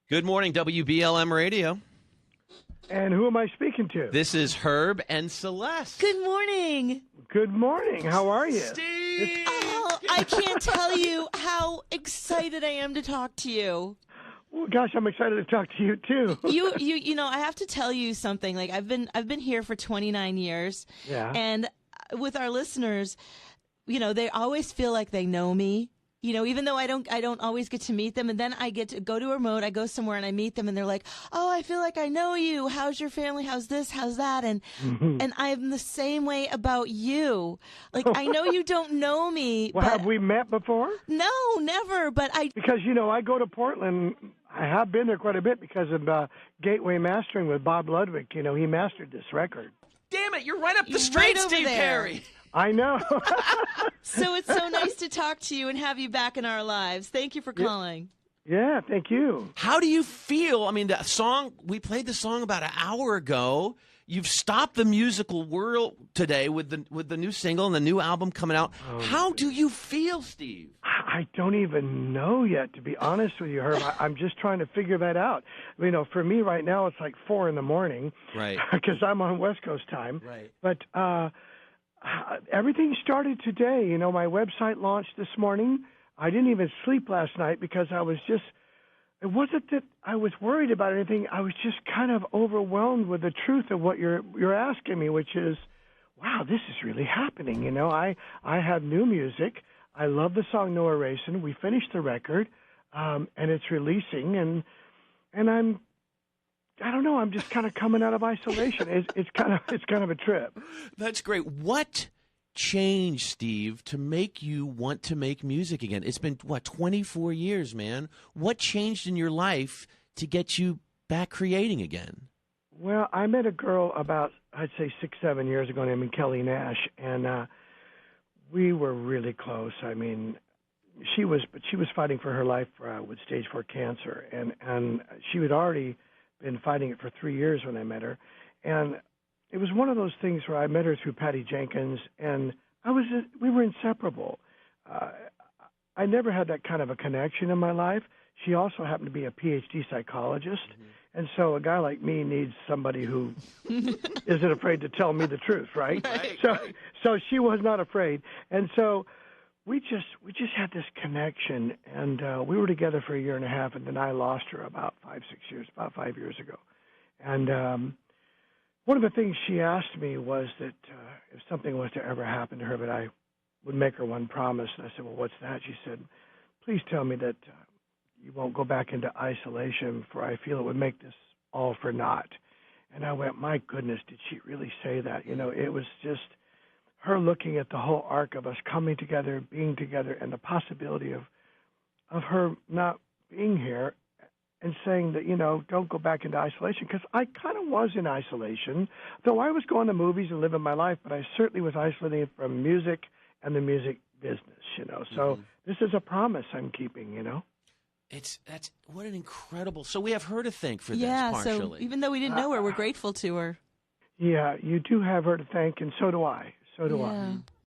Good morning, WBLM Radio. And who am I speaking to? This is Herb and Celeste. Good morning. Good morning. How are you? Steve! Oh, I can't tell you how excited I am to talk to you. Well, gosh, I'm excited to talk to you too. You know, I have to tell you something. Like I've been here for 29 years. Yeah. And with our listeners, you know, they always feel like they know me. You know, even though I don't always get to meet them, and then I get to go to a remote, I go somewhere and I meet them, and they're like, "Oh, I feel like I know you. How's your family? How's this? How's that?" And and I'm the same way about you. Like I know you don't know me. Well, but have we met before? No, never. But Because, you know, I go to Portland. I have been there quite a bit because of Gateway Mastering with Bob Ludwig. You know, he mastered this record. Damn it, you're right up the You're street, right over Steve there. Perry. I know. So it's so nice to talk to you and have you back in our lives. Thank you for calling. Yeah, thank you. How do you feel? I mean, we played the song about an hour ago. You've stopped the musical world today with the new single and the new album coming out. How do you feel, Steve? I don't even know yet, to be honest with you, Herb. I'm just trying to figure that out. You know, for me right now, it's like 4 in the morning. Right. Because I'm on West Coast time. Right. But everything started today. You know, my website launched this morning. I didn't even sleep last night because I was just, it wasn't that I was worried about anything. I was just kind of overwhelmed with the truth of what you're asking me, which is, wow, this is really happening. You know, I have new music. I love the song No Erasing. We finished the record, and it's releasing, and I don't know. I'm just kind of coming out of isolation. It's kind of a trip. That's great. What changed, Steve, to make you want to make music again? It's been, 24 years, man. What changed in your life to get you back creating again? Well, I met a girl about, I'd say 6-7 years ago named Kelly Nash, and we were really close. I mean, she was fighting for her life with stage 4 cancer, and she had already been fighting it for 3 years when I met her. And it was one of those things where I met her through Patty Jenkins, and we were inseparable. I never had that kind of a connection in my life. She also happened to be a PhD psychologist, and so a guy like me needs somebody who isn't afraid to tell me the truth, right? So she was not afraid, and so we just had this connection, and we were together for 1.5 years, and then I lost her about 5 years ago. And one of the things she asked me was that if something was to ever happen to her, that I would make her one promise. And I said, well, what's that? She said, please tell me that you won't go back into isolation, for I feel it would make this all for naught. And I went, my goodness, did she really say that? You know, it was just her looking at the whole arc of us coming together, being together, and the possibility of her not being here, and saying that, you know, don't go back into isolation, because I kind of was in isolation, though I was going to movies and living my life, but I certainly was isolated from music and the music business, you know. So this is a promise I'm keeping, you know. That's what an incredible. So we have her to thank for this, Yeah, partially. so even though we didn't know her, we're grateful to her. Yeah, you do have her to thank, and so do I. So do I.